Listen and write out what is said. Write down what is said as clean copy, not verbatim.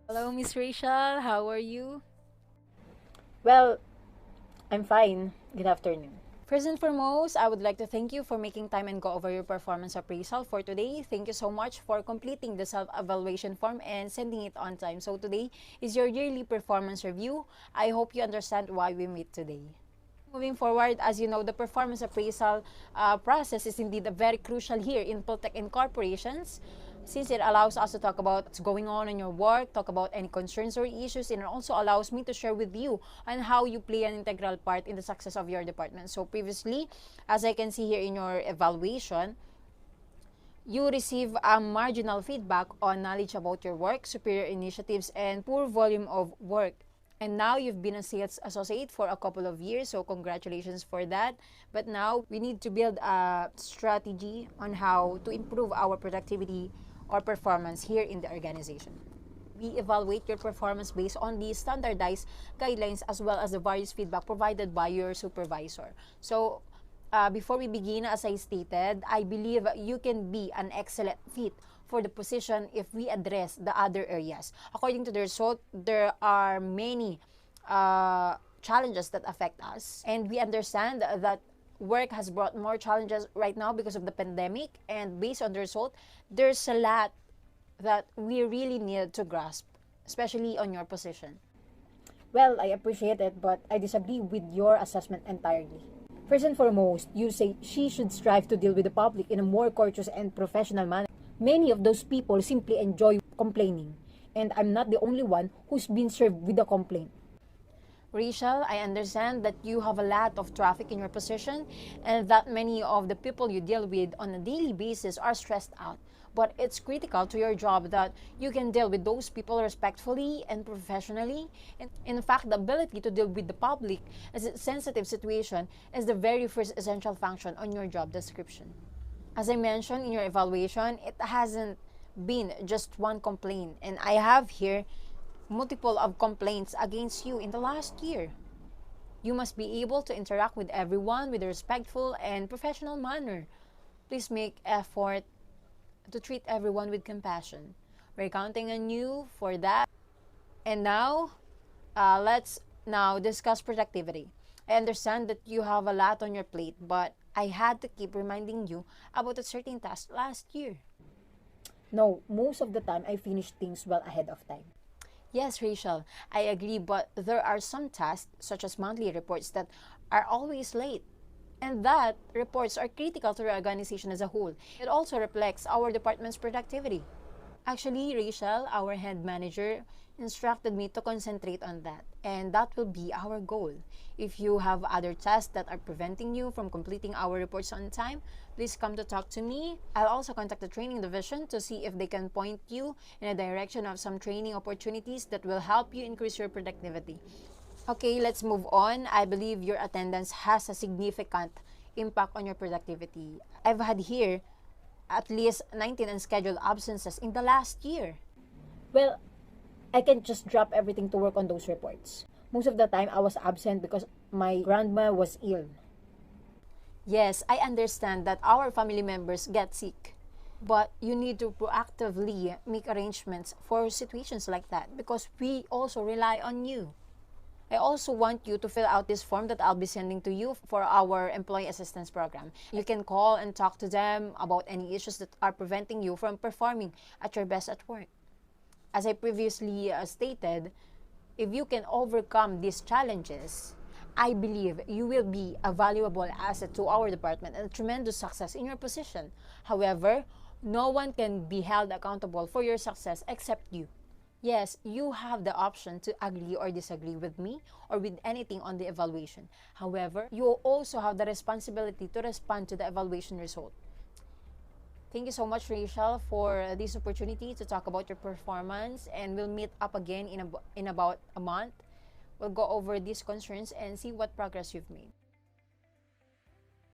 Hello, Miss Rachel. How are you? Well, I'm fine. Good afternoon. First and foremost, I would like to thank you for making time and go over your performance appraisal for today. Thank you so much for completing the self-evaluation form and sending it on time. So today is your yearly performance review. I hope you understand why we meet today. Moving forward, as you know, the performance appraisal process is indeed very crucial here in Protect Incorporations, since it allows us to talk about what's going on in your work, talk about any concerns or issues, and it also allows me to share with you on how you play an integral part in the success of your department. So previously, as I can see here in your evaluation, you receive a marginal feedback on knowledge about your work, superior initiatives, and poor volume of work. And now you've been a sales associate for a couple of years, so congratulations for that. But now we need to build a strategy on how to improve our productivity or performance here in the organization. We evaluate your performance based on the standardized guidelines as well as the various feedback provided by your supervisor. So before we begin, as I stated, I believe you can be an excellent fit for the position if we address the other areas. According to the result, there are many challenges that affect us, and we understand that work has brought more challenges right now because of the pandemic, and based on the result, there's a lot that we really need to grasp, especially on your position. Well, I appreciate it, but I disagree with your assessment entirely. First and foremost, you say she should strive to deal with the public in a more courteous and professional manner. Many of those people simply enjoy complaining, and I'm not the only one who's been served with a complaint. Rachel, I understand that you have a lot of traffic in your position and that many of the people you deal with on a daily basis are stressed out. But it's critical to your job that you can deal with those people respectfully and professionally. And in fact, the ability to deal with the public as a sensitive situation is the very first essential function on your job description. As I mentioned in your evaluation, it hasn't been just one complaint, and I have here multiple of complaints against you in the last year. You must be able to interact with everyone with a respectful and professional manner. Please make effort to treat everyone with compassion. We're counting on you for that. And now, let's now discuss productivity. I understand that you have a lot on your plate, but I had to keep reminding you about a certain task last year. No, most of the time I finish things well ahead of time. Yes, Rachel, I agree, but there are some tasks, such as monthly reports, that are always late. And that reports are critical to the organization as a whole. It also reflects our department's productivity. Actually, Rachel, our head manager, instructed me to concentrate on that, and that will be our goal. If you have other tasks that are preventing you from completing our reports on time, please come to talk to me. I'll also contact the training division to see if they can point you in a direction of some training opportunities that will help you increase your productivity. Okay, let's move on. I believe your attendance has a significant impact on your productivity. I've had here at least 19 unscheduled absences in the last year. Well, I can't just drop everything to work on those reports. Most of the time I was absent because my grandma was ill. Yes, I understand that our family members get sick, but you need to proactively make arrangements for situations like that because we also rely on you. I also want you to fill out this form that I'll be sending to you for our employee assistance program. You can call and talk to them about any issues that are preventing you from performing at your best at work. As I previously stated, if you can overcome these challenges, I believe you will be a valuable asset to our department and a tremendous success in your position. However, no one can be held accountable for your success except you. Yes, you have the option to agree or disagree with me or with anything on the evaluation. However, you also have the responsibility to respond to the evaluation result. Thank you so much, Rachel, for this opportunity to talk about your performance, and we'll meet up again in about a month. We'll go over these concerns and see what progress you've made.